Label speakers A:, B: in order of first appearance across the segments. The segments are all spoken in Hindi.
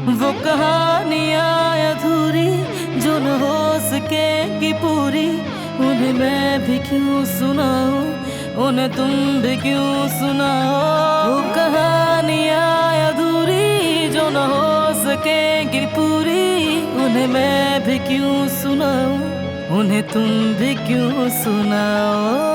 A: वो कहानियाँ अधूरी जो न हो सकेगी पूरी, उन्हें मैं भी क्यों सुनाऊं, उन्हें तुम भी क्यों सुनाओ। वो कहानियाँ अधूरी जो न हो सकेगी पूरी, उन्हें मैं भी क्यों सुनाऊं, उन्हें तुम भी क्यों सुनाओ।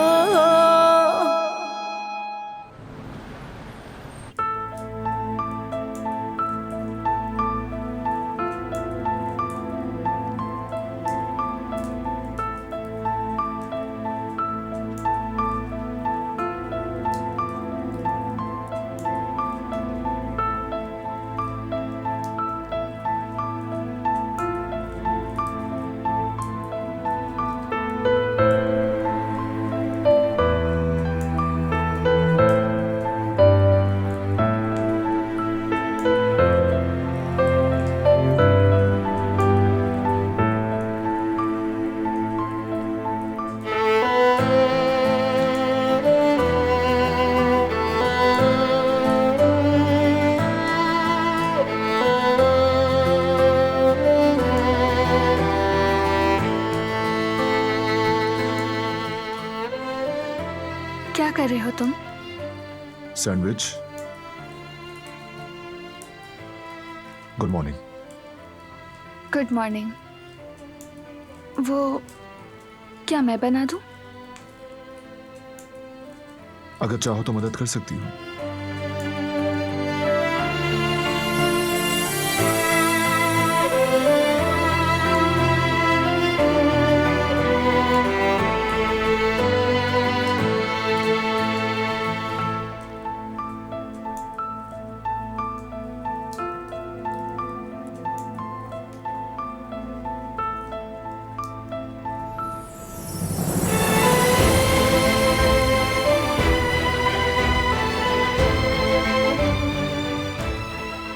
B: क्या कर रहे हो तुम?
C: Sandwich. Good morning.
B: Good morning. वो क्या मैं बना दूं?
C: अगर चाहो तो मदद कर सकती हूँ।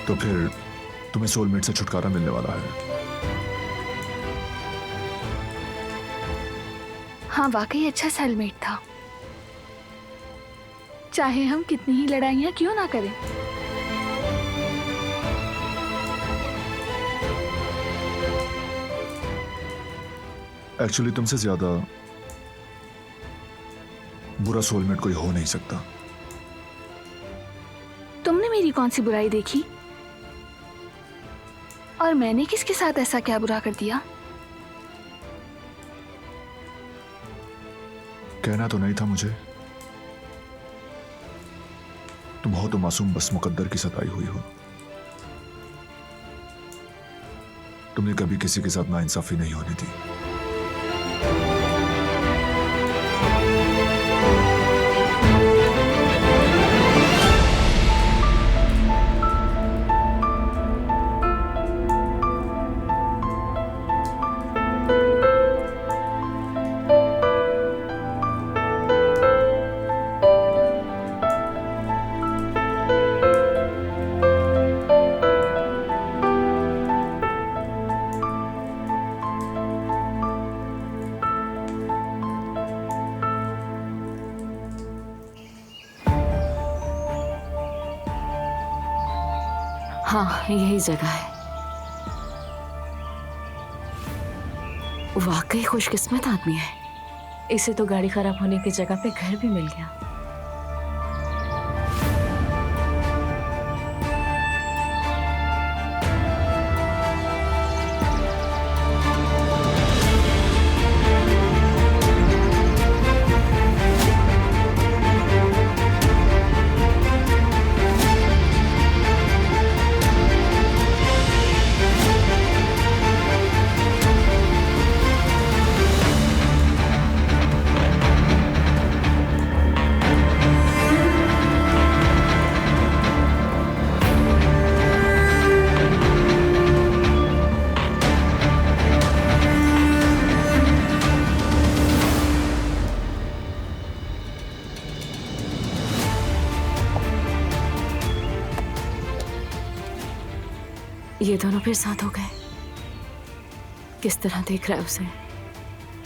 C: तो फिर तुम्हें सोलमेट से छुटकारा मिलने वाला है।
B: हाँ, वाकई अच्छा सेलमेट था। चाहे हम कितनी ही लड़ाइयाँ क्यों ना करें।
C: एक्चुअली तुमसे ज्यादा बुरा सोलमेट कोई हो नहीं सकता।
B: तुमने मेरी कौन सी बुराई देखी? और मैंने किसके साथ ऐसा क्या बुरा कर दिया?
C: कहना तो नहीं था मुझे। तुम हो तो मासूम, बस मुकद्दर की सताई हुई हो। तुमने कभी किसी के साथ नाइंसाफी नहीं होने दी।
D: हाँ, यही जगह है। वाकई खुशकिस्मत आदमी है। इसे तो गाड़ी खराब होने की जगह पे घर भी मिल गया। ये दोनों फिर साथ हो गए। किस तरह देख रहा है उसे,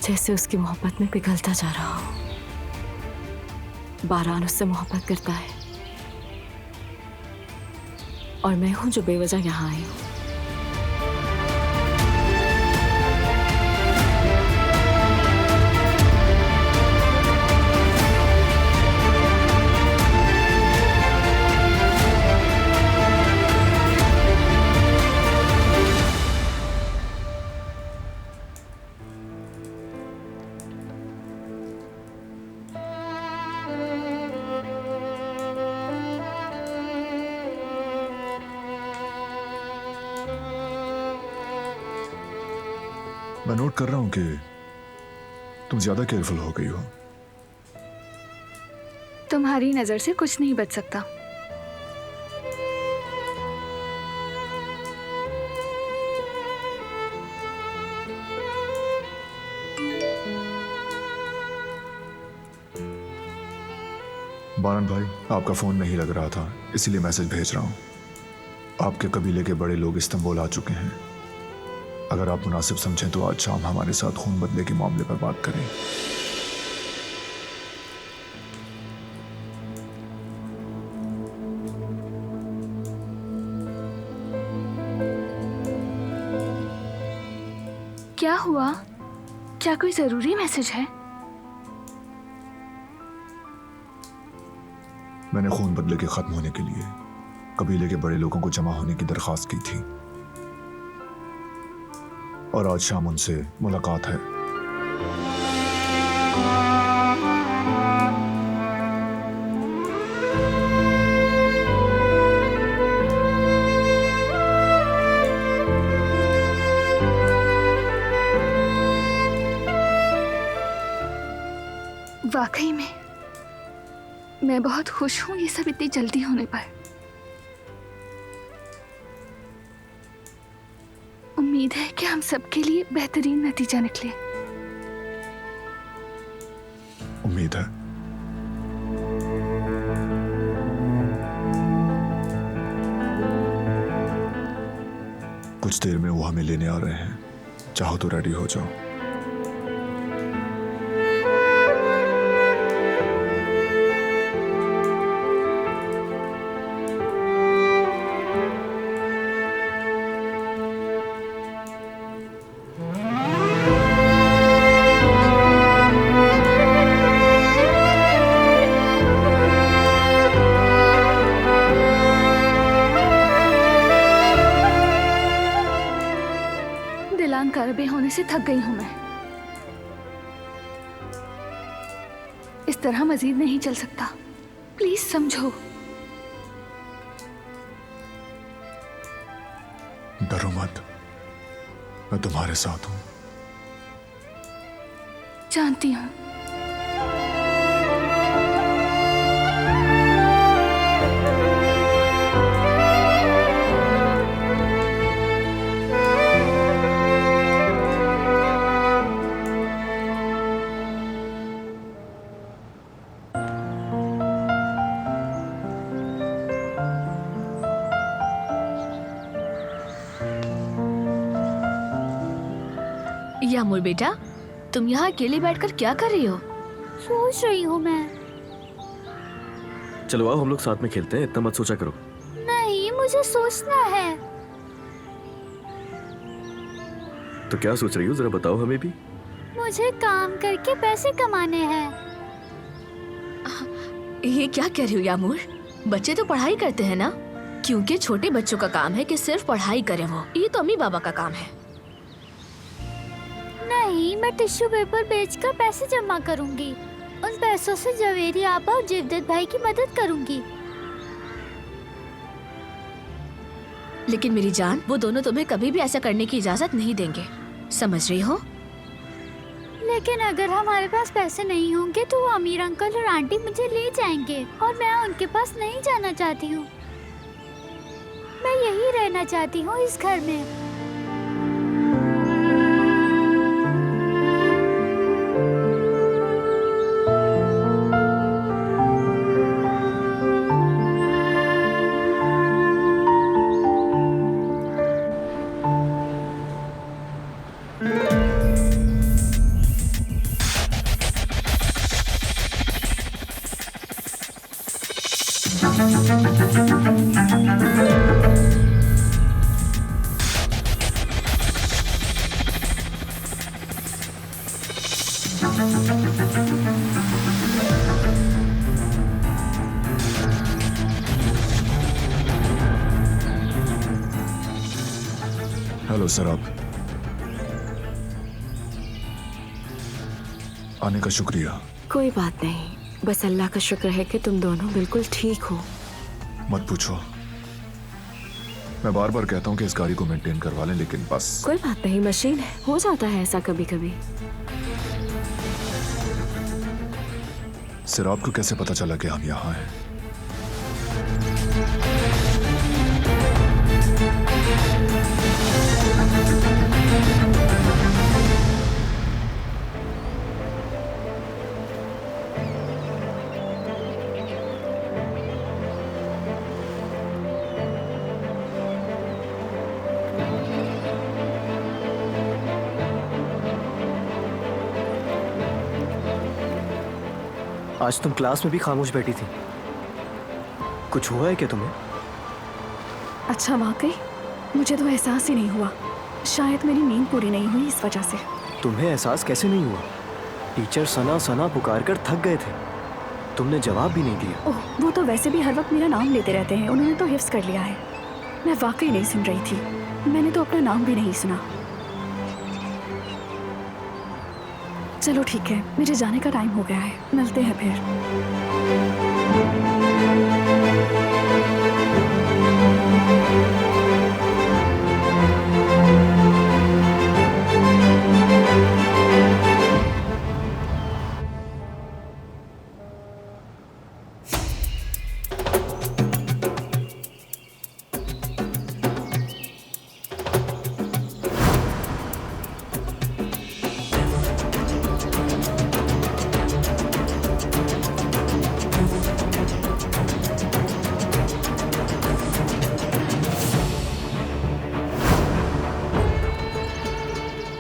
D: जैसे उसकी मोहब्बत में पिघलता जा रहा हो। बारान उससे मोहब्बत करता है और मैं हूं जो बेवजह यहाँ आई हूं।
C: मैं नोट कर रहा हूं कि तुम ज्यादा केयरफुल हो गई हो।
B: तुम्हारी नजर से कुछ नहीं बच सकता।
C: बानन भाई, आपका फोन नहीं लग रहा था, इसीलिए मैसेज भेज रहा हूं। आपके कबीले के बड़े लोग इस्तांबुल आ चुके हैं। अगर आप मुनासिब समझें तो आज शाम हमारे साथ खून बदले के मामले पर बात करें।
B: क्या हुआ? क्या कोई जरूरी मैसेज है?
C: मैंने खून बदले के खत्म होने के लिए कबीले के बड़े लोगों को जमा होने की दरखास्त की थी और आज शाम उनसे मुलाकात है।
B: वाकई में मैं बहुत खुश हूं ये सब इतनी जल्दी होने पर। उम्मीद है कि हम सबके लिए बेहतरीन नतीजा निकले।
C: उम्मीद है। कुछ देर में वो हमें लेने आ रहे हैं, चाहो तो रेडी हो जाओ।
B: दिलान कारबे होने से थक गई हूं मैं। इस तरह मजीद नहीं चल सकता। प्लीज समझो।
C: डरो मत, मैं तुम्हारे साथ हूं।
B: जानती हूं।
E: यामुर बेटा, तुम यहाँ अकेले बैठकर क्या कर रही हो?
F: सोच रही हूँ मैं।
G: चलो आओ हम लोग साथ में खेलते हैं, इतना मत सोचा करो।
F: नहीं, मुझे सोचना है।
G: तो क्या सोच रही हो, जरा बताओ हमें भी।
F: मुझे काम करके पैसे कमाने हैं।
E: ये क्या कह रही हो यामुर? बच्चे तो पढ़ाई करते हैं ना, क्योंकि छोटे बच्चों का काम है कि सिर्फ पढ़ाई करें वो। ये तो अम्मी बाबा का काम है।
F: नहीं, मैं टिश्यू पेपर बेचकर पैसे जमा करूंगी। उन पैसों से जवेरी आपा और जिवदत भाई की मदद करूंगी।
E: लेकिन मेरी जान, वो दोनों तुम्हें कभी भी ऐसा करने की इजाजत नहीं देंगे, समझ रही हो?
F: लेकिन अगर हमारे पास पैसे नहीं होंगे तो वो अमीर अंकल और आंटी मुझे ले जाएंगे और मैं उनके पास नहीं जाना चाहती हूँ। मैं यही रहना चाहती हूँ इस घर में।
C: हेलो सर, आप आने का शुक्रिया।
D: कोई बात नहीं, बस अल्लाह का शुक्र है कि तुम दोनों बिल्कुल ठीक हो।
C: मत पूछो, मैं बार बार कहता हूँ कि इस गाड़ी को मेंटेन करवा लें, लेकिन बस
D: कोई बात नहीं, मशीन है, हो जाता है ऐसा कभी कभी।
C: सिर आपको कैसे पता चला कि हम यहाँ हैं?
H: आज तुम क्लास में भी खामोश बैठी थी, कुछ हुआ है क्या तुम्हें?
B: अच्छा वाकई मुझे तो एहसास ही नहीं हुआ। शायद मेरी नींद पूरी नहीं हुई इस वजह से।
H: तुम्हें एहसास कैसे नहीं हुआ? टीचर सना सना पुकार कर थक गए थे, तुमने जवाब भी नहीं दिया।
B: ओह, वो तो वैसे भी हर वक्त मेरा नाम लेते रहते हैं, उन्होंने तो हिफ्स कर लिया है। मैं वाकई नहीं सुन रही थी, मैंने तो अपना नाम भी नहीं सुना। चलो ठीक है, मेरे जाने का टाइम हो गया है, मिलते हैं फिर।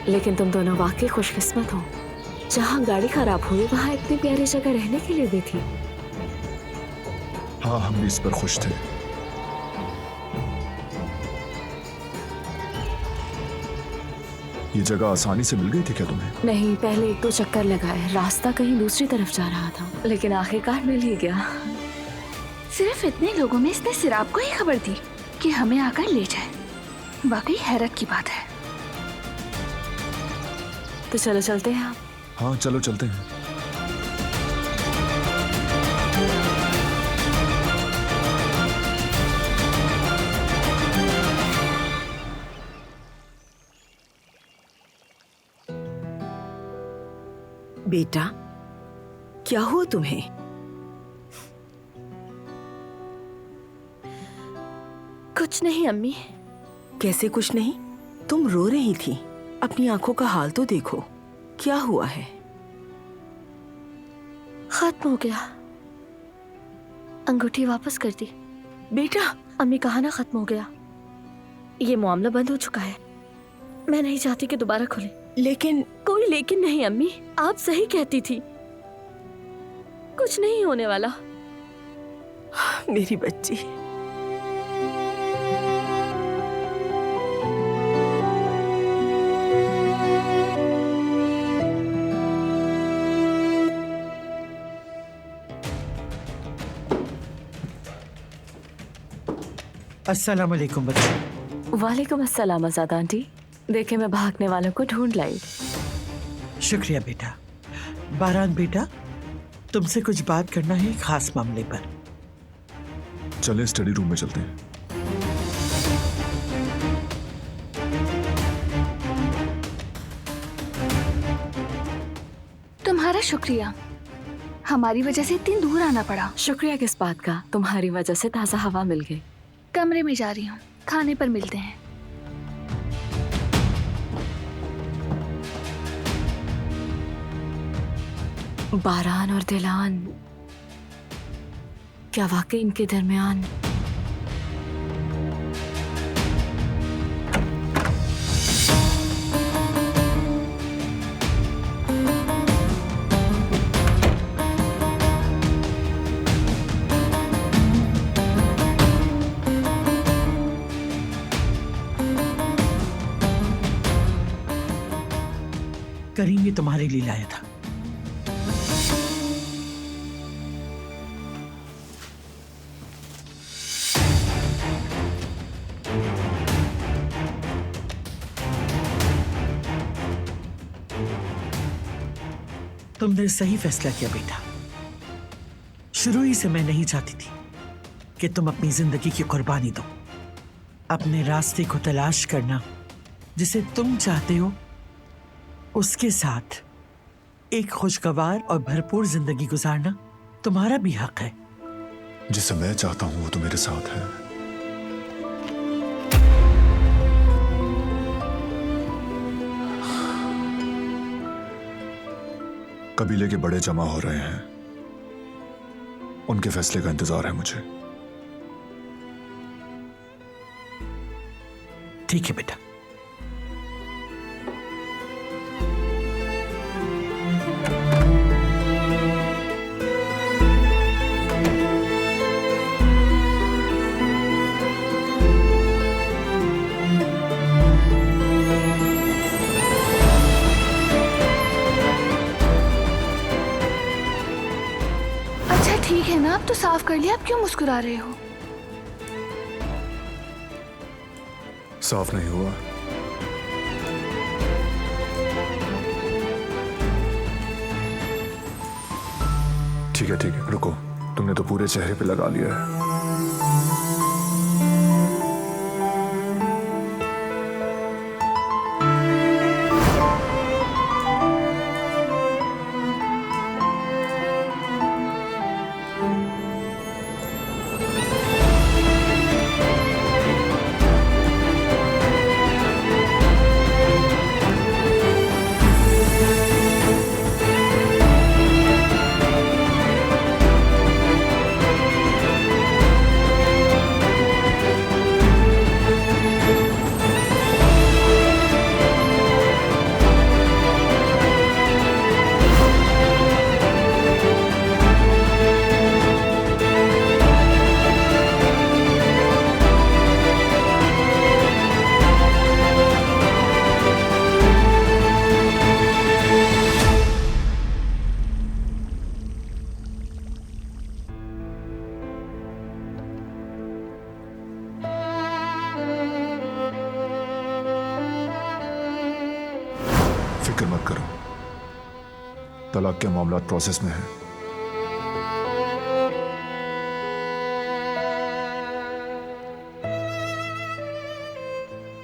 D: लेकिन तुम दोनों वाकई खुशकिस्मत हो, जहाँ गाड़ी खराब हुई वहाँ इतनी प्यारी जगह रहने के लिए भी थी।
C: हाँ, हम भी इस पर खुश थे। ये जगह आसानी से मिल गई थी क्या तुम्हें?
D: नहीं, पहले 1-2 चक्कर लगाए, रास्ता कहीं दूसरी तरफ जा रहा था, लेकिन आखिरकार मिल ही गया।
B: सिर्फ इतने लोगों में इसने सिराब को ही खबर दी कि हमें आकर ले जाए। वाकई हैरत की बात है।
D: तो चलो चलते हैं आप।
C: हाँ चलो चलते हैं।
I: बेटा, क्या हुआ तुम्हें?
E: कुछ नहीं अम्मी।
I: कैसे कुछ नहीं? तुम रो रही थी, अपनी आंखों का हाल तो देखो, क्या हुआ है?
E: खत्म हो गया, अंगूठी वापस कर दी।
I: बेटा,
E: अम्मी कहा ना खत्म हो गया, ये मामला बंद हो चुका है। मैं नहीं चाहती कि दोबारा खुले।
I: लेकिन
E: कोई लेकिन नहीं अम्मी, आप सही कहती थी, कुछ नहीं होने वाला।
I: मेरी बच्ची,
J: अस्सलाम वालेकुम बच्चे।
D: वालेकुम अस्सलाम आजाद आंटी। देखे मैं भागने वालों को ढूंढ लाई।
J: शुक्रिया बेटा। बारान बेटा, तुमसे कुछ बात करना है खास मामले पर।
C: चले स्टडी रूम में चलते हैं।
B: तुम्हारा शुक्रिया, हमारी वजह से इतनी दूर आना पड़ा।
D: शुक्रिया किस बात का, तुम्हारी वजह से ताज़ा हवा मिल गई।
B: कमरे में जा रही हूँ, खाने पर मिलते हैं।
D: बारान और दिलान, क्या वाकई इनके दरमियान
J: करीम ये तुम्हारे लिए लाया था। तुमने सही फैसला किया बेटा। शुरू ही से मैं नहीं चाहती थी कि तुम अपनी जिंदगी की कुर्बानी दो, अपने रास्ते को तलाश करना, जिसे तुम चाहते हो उसके साथ एक खुशगवार और भरपूर जिंदगी गुजारना तुम्हारा भी हक है।
C: जिसे मैं चाहता हूं वो तो मेरे साथ है। कबीले के बड़े जमा हो रहे हैं, उनके फैसले का इंतजार है मुझे।
J: ठीक है बेटा।
B: अच्छा ठीक है ना, अब तो साफ कर लिया, अब क्यों मुस्कुरा रहे हो?
C: साफ नहीं हुआ। ठीक है, रुको। तुमने तो पूरे चेहरे पे लगा लिया है। फिक्र मत करो, तलाक के मामला प्रोसेस में है।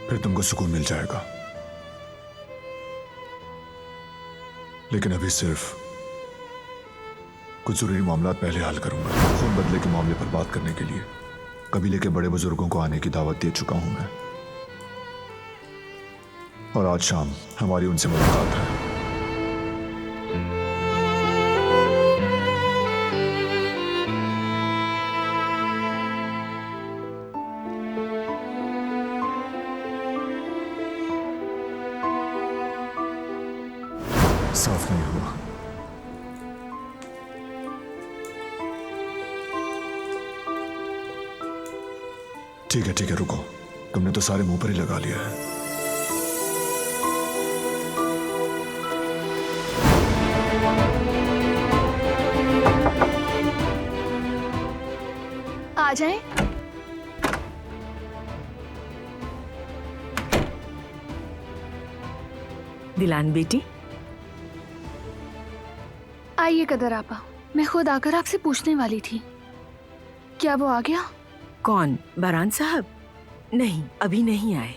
C: फिर तुमको सुकून मिल जाएगा। लेकिन अभी सिर्फ कुछ जरूरी मामला पहले हल करूंगा। खून बदले के मामले पर बात करने के लिए कबीले के बड़े बुजुर्गों को आने की दावत दे चुका हूं मैं, और आज शाम हमारी उनसे मुलाकात है। साफ नहीं हुआ। ठीक है, रुको। तुमने तो सारे मुंह पर ही लगा लिया है।
B: आ जाएं?
I: दिलान बेटी,
B: आइए कदर आपा, मैं खुद आकर आपसे पूछने वाली थी। क्या वो आ गया?
I: कौन? बारान साहब? नहीं, अभी नहीं आए।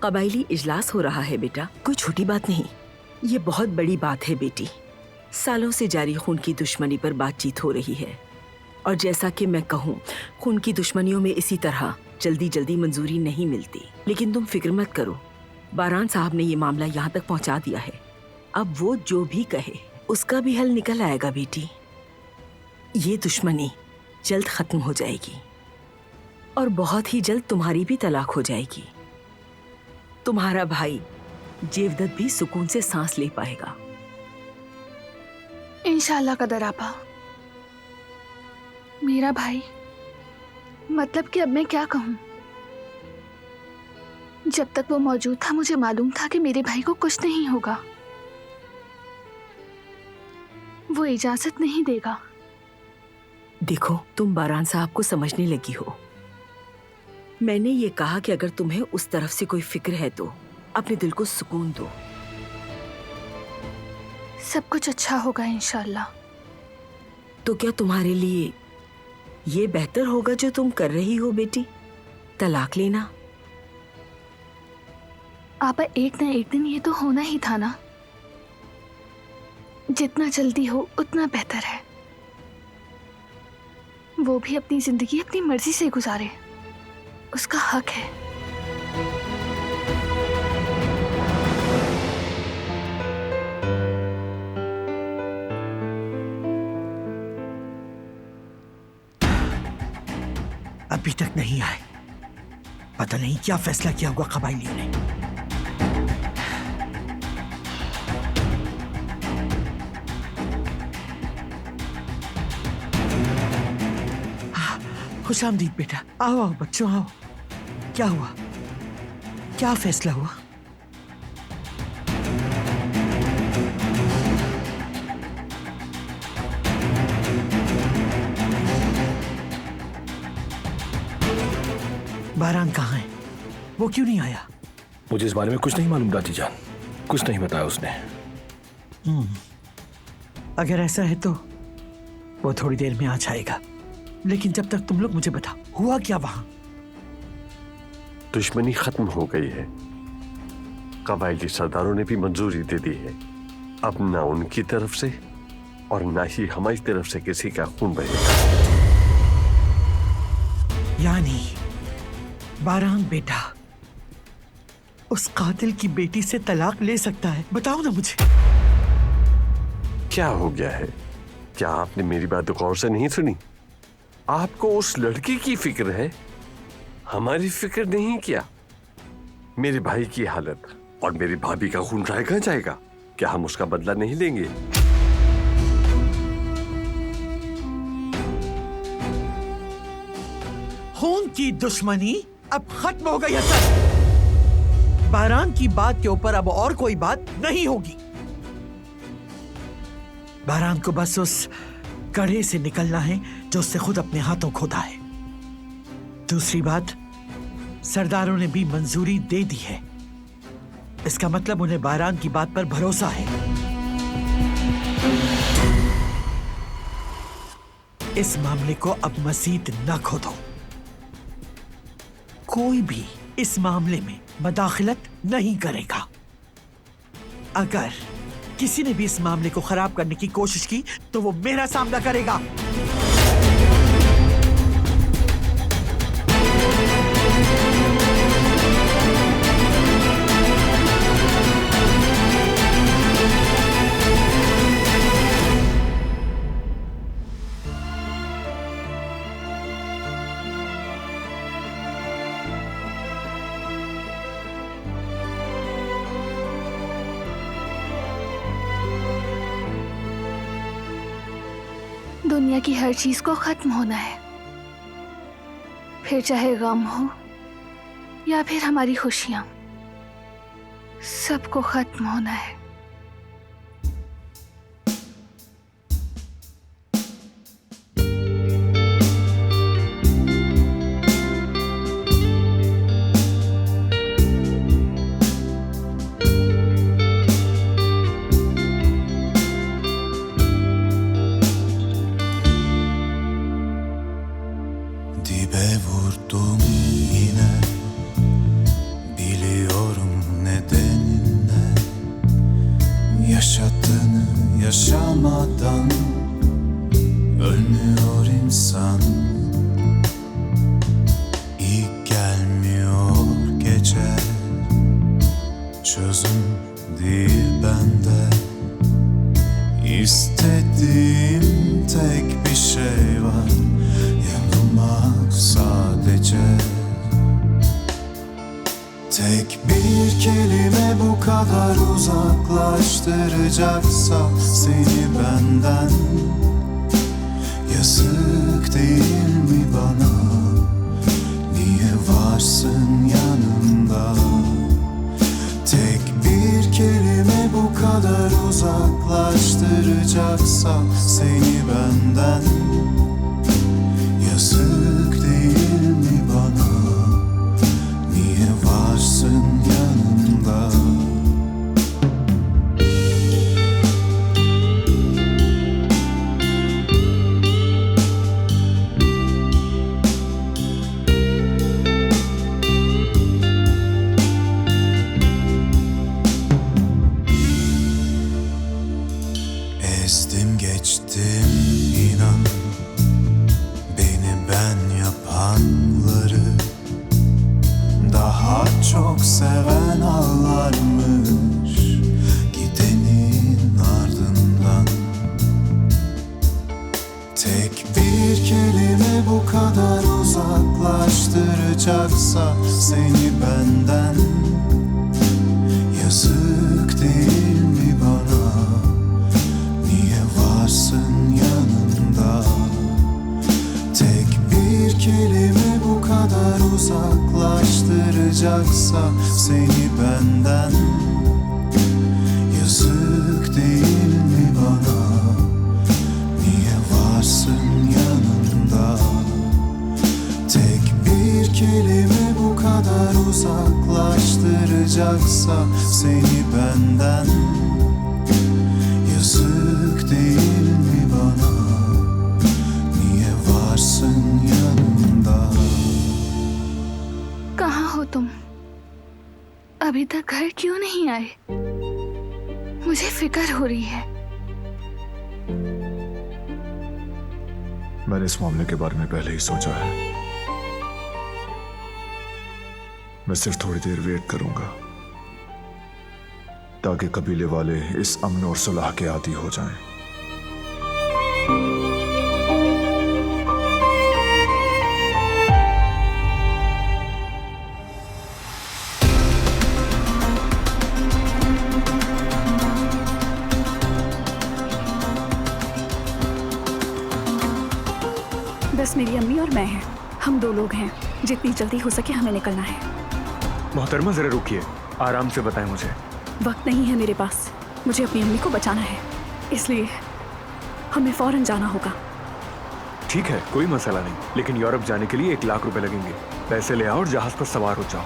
I: कबायली इजलास हो रहा है बेटा, कोई छोटी बात नहीं, ये बहुत बड़ी बात है बेटी। सालों से जारी खून की दुश्मनी पर बातचीत हो रही है, और जैसा कि मैं कहूँ, खून की दुश्मनियों में इसी तरह जल्दी जल्दी मंजूरी नहीं मिलती। लेकिन तुम फिक्र मत करो, बारान साहब ने ये मामला यहाँ तक पहुँचा दिया है। अब वो जो भी कहे उसका भी हल निकल आएगा बेटी। ये दुश्मनी जल्द खत्म हो जाएगी, और बहुत ही जल्द तुम्हारी भी तलाक हो जाएगी। तुम्हारा भाई जेवदत भी सुकून से सांस ले पाएगा।
B: इंशाल्लाह कदर आपा। मेरा भाई, मतलब कि अब मैं क्या कहूँ? जब तक वो मौजूद था मुझे मालूम था कि मेरे भाई को कुछ नहीं होगा। वो इजाजत नहीं देगा।
I: देखो, तुम बारान साहब को समझने लगी हो। मैंने ये कहा कि अगर तुम्हें उस तरफ से कोई फिक्र है तो अपने दिल को सुकून दो।
B: सब कुछ अच्छा होगा इंशाल्लाह।
I: तो क्या तुम्हारे लिए ये बेहतर होगा जो तुम कर रही हो बेटी, तलाक लेना।
B: आपा एक न एक दिन ये तो होना ही था ना। जितना जल्दी हो उतना बेहतर है। वो भी अपनी जिंदगी अपनी मर्जी से गुजारे, उसका हक है।
J: अभी तक नहीं आए। पता नहीं क्या फैसला किया होगा कबायलियों ने। खुशामदीद बेटा, आओ आओ बच्चों आओ। क्या हुआ, क्या फैसला हुआ? बारान कहाँ है? वो क्यों नहीं आया?
K: मुझे इस बारे में कुछ नहीं मालूम दादी जान, कुछ नहीं बताया उसने।
J: अगर ऐसा है तो वो थोड़ी देर में आ जाएगा, लेकिन जब तक तुम लोग मुझे बताओ हुआ क्या वहां?
L: दुश्मनी खत्म हो गई है। कबायली सरदारों ने भी मंजूरी दे दी है। अब ना उनकी तरफ से और ना ही हमारी तरफ से किसी का खून बहेगा।
J: यानी बारान बेटा उस कातिल की बेटी से तलाक ले सकता है? बताओ ना मुझे।
L: क्या हो गया है? क्या आपने मेरी बात गौर से नहीं सुनी? आपको उस लड़की की फिक्र है, हमारी फिक्र नहीं। क्या मेरे भाई की हालत और मेरी भाभी का खून रहेगा जाएगा? क्या हम उसका बदला नहीं लेंगे?
J: खून की दुश्मनी अब खत्म हो गई है सर। बारान की बात के ऊपर अब और कोई बात नहीं होगी। बारान को बस उस कड़े से निकलना है जो उससे खुद अपने हाथों खोदा है। दूसरी बात, सरदारों ने भी मंजूरी दे दी है। इसका मतलब उन्हें बारान की बात पर भरोसा है। इस मामले को अब मजीद न खोदो। कोई भी इस मामले में मदाखलत नहीं करेगा। अगर किसी ने भी इस मामले को खराब करने की कोशिश की तो वो मेरा सामना करेगा।
B: दुनिया की हर चीज को खत्म होना है, फिर चाहे गम हो या फिर हमारी खुशियां, सबको खत्म होना है।
M: Dibe vurdum yine, biliyorum nedenine. Yaşadığını yaşamadan ölmüyor insan. İyi gelmiyor gece, çözüm değil bende. İstediğim tek bir şey var, yanılmak sadece. Tek bir kelime bu kadar uzaklaştıracaksa seni benden. Yazık değil mi bana? Niye varsın yanımda? Tek bir kelime bu kadar uzaklaştıracaksa seni benden. Yazık değil mi bana? Niye varsın yanımda? çok seven ağlarmış gidenin ardından. Tek bir kelime bu kadar uzaklaştıracaksa seni benden, yazık değil mi bana? Niye varsın yanımda? Tek bir kelime bu kadar uzaklaştıracaksa seni benden, yazık değil mi bana? Niye varsın yanımda? Tek bir kelime bu kadar uzaklaştıracaksa seni benden, yazık değil mi bana? Niye varsın yanımda?
B: कहाँ हो तुम? अभी तक घर क्यों नहीं आए? मुझे फिक्र हो रही है।
C: मैंने इस मामले के बारे में पहले ही सोचा है। मैं सिर्फ थोड़ी देर वेट करूंगा ताकि कबीले वाले इस अमन और सुलह के आदी हो जाएं।
N: बस मेरी अम्मी और मैं हैं। हम दो लोग हैं। जितनी जल्दी हो सके हमें निकलना है।
H: मोहतरमा जरा रुकिए, आराम से बताएं मुझे।
N: वक्त नहीं है मेरे पास। मुझे अपनी अम्मी को बचाना है, इसलिए हमें फौरन जाना होगा।
H: ठीक है, कोई मसला नहीं, लेकिन यूरोप जाने के लिए 1 लाख रुपए लगेंगे। पैसे ले आओ और जहाज पर सवार हो जाओ।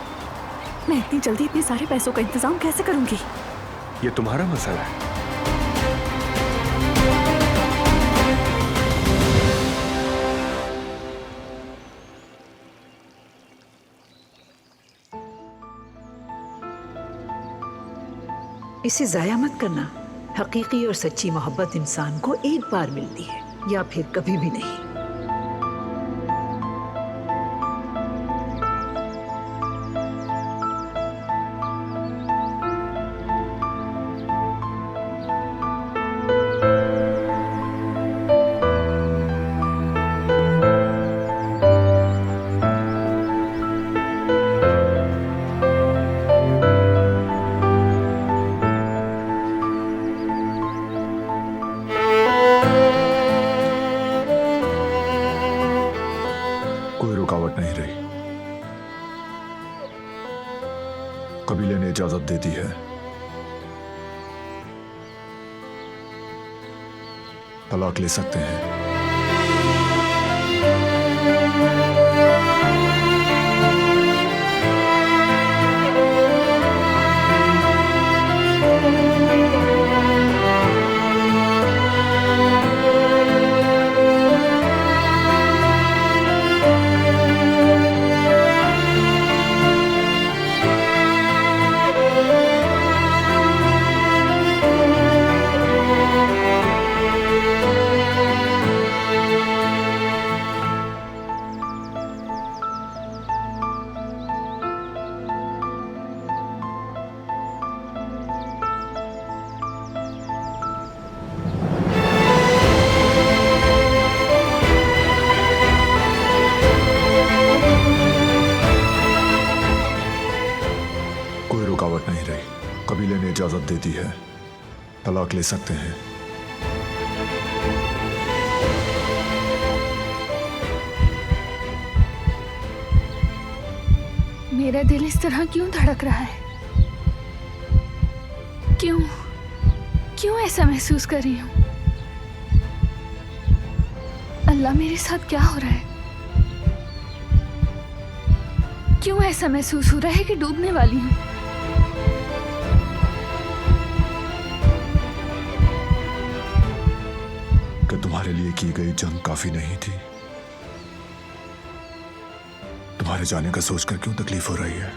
N: मैं इतनी जल्दी इतने सारे पैसों का इंतजाम कैसे करूंगी?
H: ये तुम्हारा मसला है।
I: इसे जाया मत करना। हकीकी और सच्ची मोहब्बत इंसान को एक बार मिलती है या फिर कभी भी नहीं।
C: कबीले ने इजाजत दे दी है। तलाक ले सकते हैं। कबीले ने इजाजत दे दी है। तलाक ले सकते हैं।
B: मेरा दिल इस तरह क्यों धड़क रहा है? क्यों ऐसा महसूस कर रही हूँ? अल्लाह, मेरे साथ क्या हो रहा है? क्यों ऐसा महसूस हो रहा है कि डूबने वाली हूँ?
C: कि तुम्हारे लिए की गई जंग काफी नहीं थी? तुम्हारे जाने का सोचकर क्यों तकलीफ हो रही है?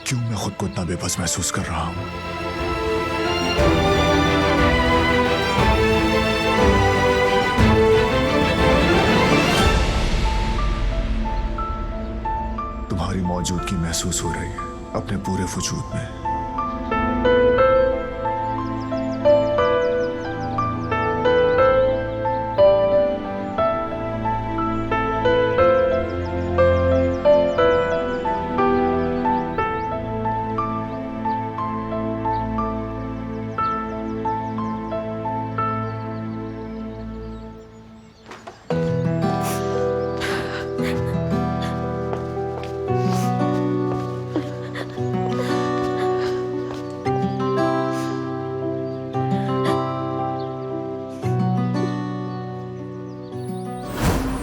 C: क्यों मैं खुद को इतना बेबस महसूस कर रहा हूं? तुम्हारी मौजूदगी महसूस हो रही है अपने पूरे वजूद में।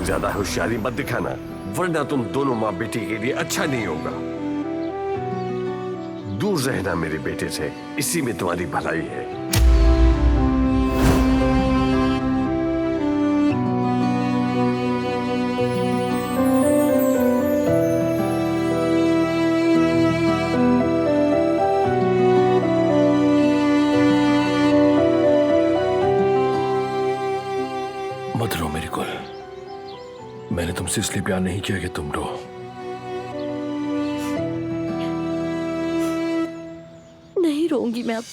L: ज्यादा होशियारी मत दिखाना, वरना तुम दोनों माँ बेटी के लिए अच्छा नहीं होगा। दूर रहना मेरे बेटे से, इसी में तुम्हारी भलाई है।
K: मत रो मेरी गुल, मैंने तुमसे इसलिए प्यार नहीं किया कि तुम रो।
D: नहीं रोऊंगी मैं अब।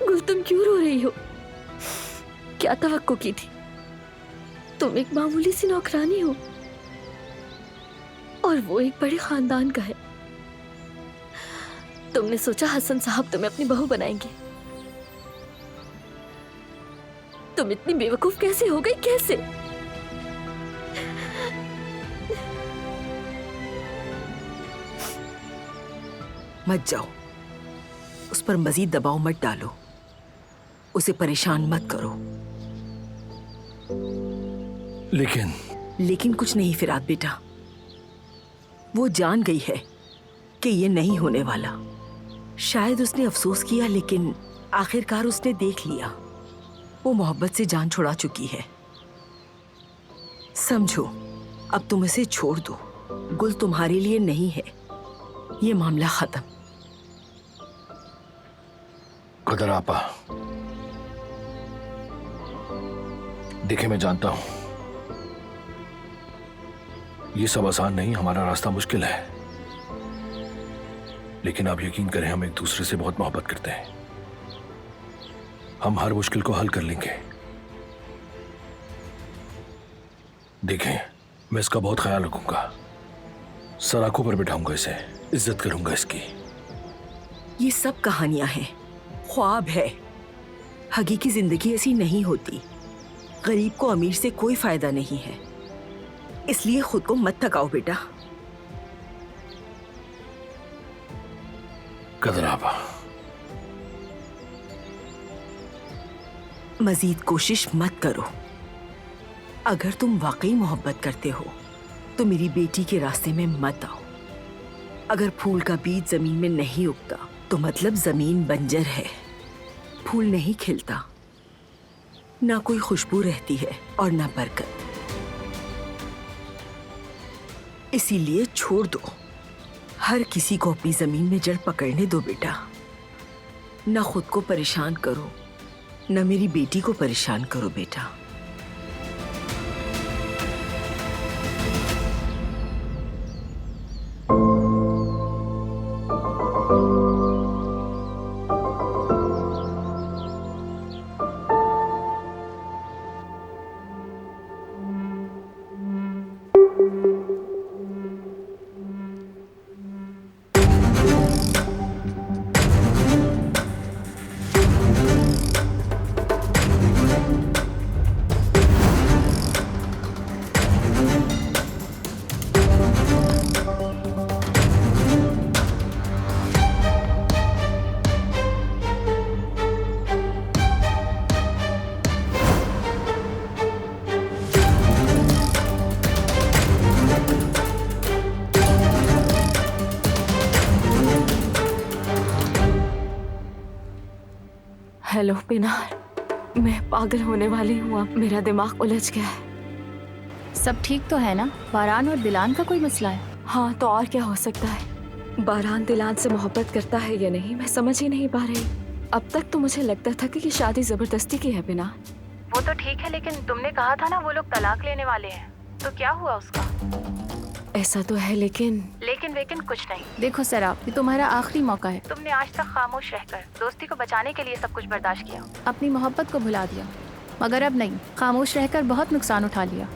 D: गुल, तुम क्यों रो रही हो? क्या तवक्को की थी? तुम एक मामूली सी नौकरानी हो और वो एक बड़े खानदान का है। तुमने सोचा हसन साहब तुम्हें अपनी बहू बनाएंगे। तुम इतनी बेवकूफ कैसे हो गई? कैसे?
I: मत जाओ, उस पर मजीद दबाव मत डालो, उसे परेशान मत करो। लेकिन कुछ नहीं फिराद बेटा, वो जान गई है कि ये नहीं होने वाला। शायद उसने अफसोस किया, लेकिन आखिरकार उसने देख लिया वो मोहब्बत से जान छुड़ा चुकी है। समझो, अब तुम इसे छोड़ दो। गुल तुम्हारे लिए नहीं है, ये मामला खत्म।
K: कदर आपा, देखे मैं जानता हूं ये सब आसान नहीं, हमारा रास्ता मुश्किल है, लेकिन आप यकीन करें हम एक दूसरे से बहुत मोहब्बत करते हैं। हम हर मुश्किल को हल कर लेंगे। देखें, मैं इसका बहुत ख्याल रखूंगा, सराखों पर बिठाऊंगा इसे, इज्जत करूंगा इसकी।
I: ये सब कहानियां हैं, ख्वाब है। हकीकी जिंदगी ऐसी नहीं होती। गरीब को अमीर से कोई फायदा नहीं है, इसलिए खुद को मत थकाओ बेटा।
K: कदर आपा,
I: मजीद कोशिश मत करो। अगर तुम वाकई मोहब्बत करते हो तो मेरी बेटी के रास्ते में मत आओ। अगर फूल का बीज जमीन में नहीं उगता तो मतलब जमीन बंजर है, फूल नहीं खिलता, ना कोई खुशबू रहती है और ना बरकत। इसीलिए छोड़ दो, हर किसी को अपनी जमीन में जड़ पकड़ने दो बेटा। ना खुद को परेशान करो, न मेरी बेटी को परेशान करो बेटा।
D: हेलो पिनार, मैं पागल होने वाली हूँ, अब मेरा दिमाग उलझ गया है।
O: सब ठीक तो है ना? बारान और दिलान का कोई मसला है?
D: हाँ, तो और क्या हो सकता है? बारान दिलान से मोहब्बत करता है या नहीं, मैं समझ ही नहीं पा रही। अब तक तो मुझे लगता था कि शादी जबरदस्ती की है पिनार।
O: वो तो ठीक है, लेकिन तुमने कहा था ना वो लोग तलाक लेने वाले हैं। तो क्या हुआ उसका?
D: ऐसा तो है, लेकिन
O: लेकिन कुछ नहीं। देखो सराब, ये तुम्हारा आखिरी मौका है। तुमने आज तक खामोश रहकर दोस्ती को बचाने के लिए सब कुछ बर्दाश्त किया, अपनी मोहब्बत को भुला दिया, मगर अब नहीं, खामोश रहकर बहुत नुकसान उठा लिया।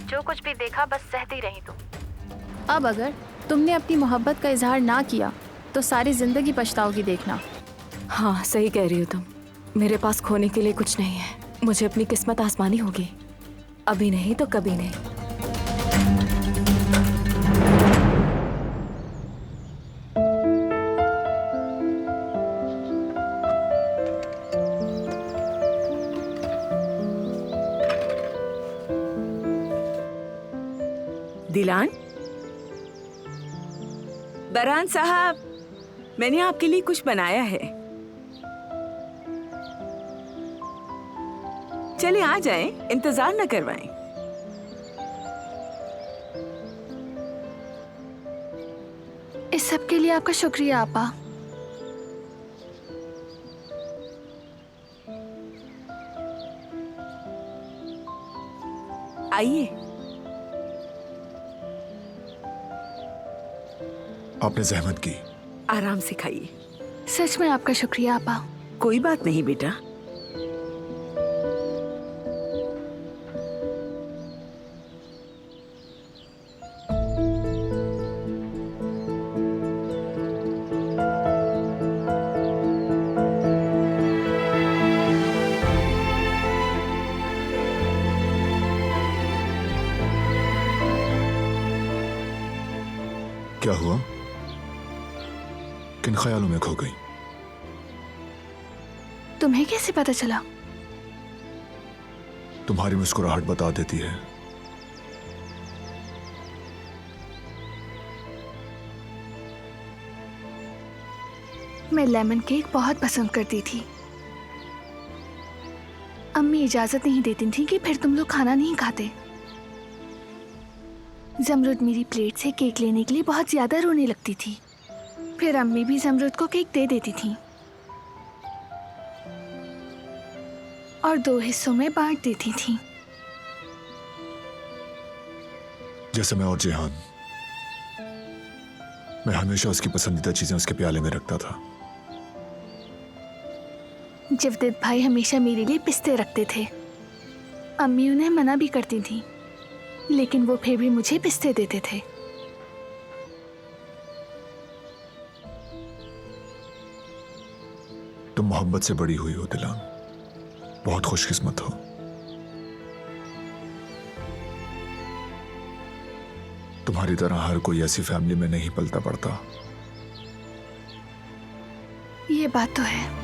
O: जो कुछ भी देखा बस सहती रही तुम। अब अगर तुमने अपनी मोहब्बत का इजहार ना किया तो सारी जिंदगी पछताओगी देखना।
D: हाँ, सही कह रही हो तुम। मेरे पास खोने के लिए कुछ नहीं है। मुझे अपनी किस्मत आजमानी होगी, अभी नहीं तो कभी नहीं।
I: दिलान, बरहान साहब, मैंने आपके लिए कुछ बनाया है। चले आ जाएं, इंतजार न करवाएं।
B: इस सब के लिए आपका शुक्रिया आपा।
I: आइए।
C: आपने जहमत की।
I: आराम से खाइए।
B: सच में आपका शुक्रिया आपा।
I: कोई बात नहीं बेटा।
C: क्या हुआ? किन ख्यालों में खो गई?
B: तुम्हें कैसे पता चला?
C: तुम्हारी मुस्कुराहट बता देती है।
B: मैं लेमन केक बहुत पसंद करती थी। अम्मी इजाजत नहीं देती थी कि फिर तुम लोग खाना नहीं खाते। जमरुद मेरी प्लेट से केक लेने के लिए बहुत ज्यादा रोने लगती थी। फिर अम्मी भी जमरुद को केक दे देती थी और 2 हिस्सों में बांट देती थी।
C: जैसे मैं और जेहान, मैं हमेशा उसकी पसंदीदा चीजें उसके प्याले में रखता था।
B: जवदत भाई हमेशा मेरे लिए पिस्ते रखते थे। अम्मी उन्हें मना भी करती थी, लेकिन वो फिर भी मुझे पिस्ते देते थे।
C: तुम मोहब्बत से बड़ी हुई हो दिलान, बहुत खुशकिस्मत हो। तुम्हारी तरह हर कोई ऐसी फैमिली में नहीं पलता पड़ता।
B: ये बात तो है।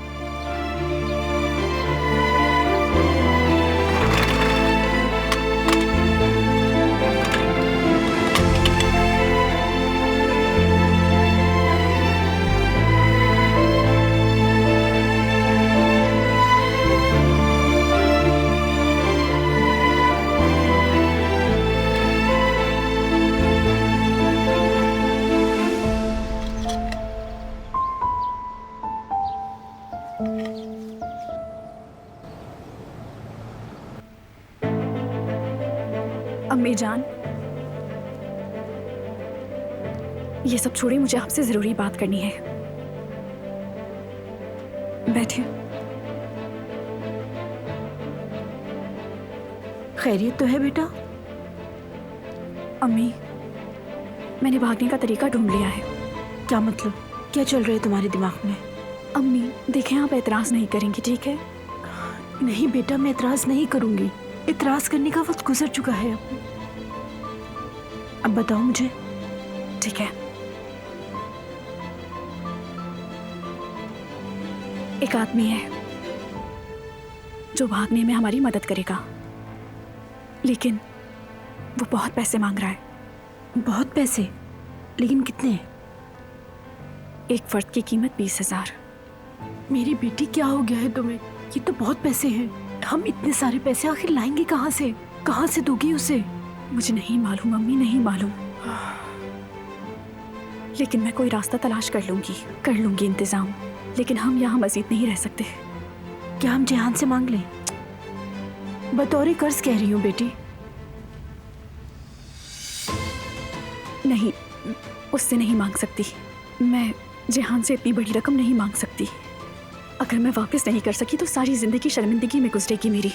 N: अम्मी जान, ये सब छोड़िए, मुझे आपसे जरूरी बात करनी है। बैठिए।
I: खैरियत तो है बेटा?
N: अम्मी, मैंने भागने का तरीका ढूंढ लिया है।
I: क्या मतलब? क्या चल रहा है तुम्हारे दिमाग में?
N: अम्मी देखें, आप एतराज नहीं करेंगी, ठीक है?
I: नहीं बेटा, मैं एतराज नहीं करूंगी। इतराज करने का वक्त गुजर चुका है। अब बताओ मुझे।
N: ठीक है, एक आदमी है जो भागने में हमारी मदद करेगा, लेकिन वो बहुत पैसे मांग रहा है।
I: बहुत पैसे? लेकिन कितने?
N: एक फर्द की कीमत 20,000।
I: मेरी बेटी, क्या हो गया है तुम्हें? ये तो बहुत पैसे हैं। हम इतने सारे पैसे आखिर लाएंगे कहाँ से? कहाँ से दोगी उसे?
N: मुझे नहीं मालूम अम्मी, नहीं मालूम, लेकिन मैं कोई रास्ता तलाश कर लूंगी इंतजाम। लेकिन हम यहाँ मजीद नहीं रह सकते।
I: क्या हम जेहान से मांग लें? बतौर कर्ज कह रही हूँ बेटी।
N: नहीं, उससे नहीं मांग सकती। मैं जेहान से इतनी बड़ी रकम नहीं मांग सकती। अगर मैं वापस नहीं कर सकी तो सारी जिंदगी शर्मिंदगी में गुजरेगी मेरी।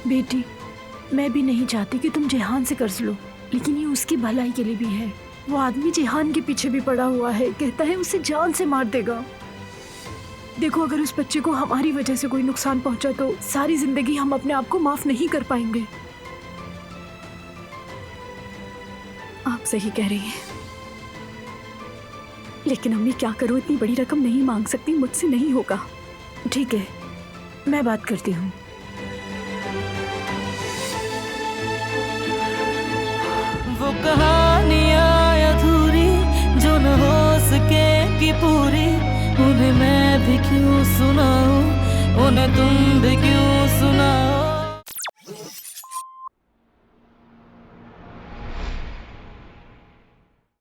A: बेटी, मैं भी नहीं चाहती कि तुम जेहान से कर्ज लो, लेकिन ये उसकी भलाई के लिए भी है। वो आदमी जेहान के पीछे भी पड़ा हुआ है, कहता है उसे जान से मार देगा। देखो, अगर उस बच्चे को हमारी वजह से कोई नुकसान पहुंचा तो सारी जिंदगी हम अपने आप को माफ नहीं कर पाएंगे।
N: आप सही कह रही हैं, लेकिन अम्मी क्या करूं, इतनी बड़ी रकम नहीं मांग सकती, मुझसे नहीं होगा।
A: ठीक है, मैं बात करती हूँ। वो कहानियाँ अधूरी जो न हो सकेगी पूरी, उन्हें मैं भी क्यों सुनाऊं, उन्हें तुम भी क्यों सुनाओ।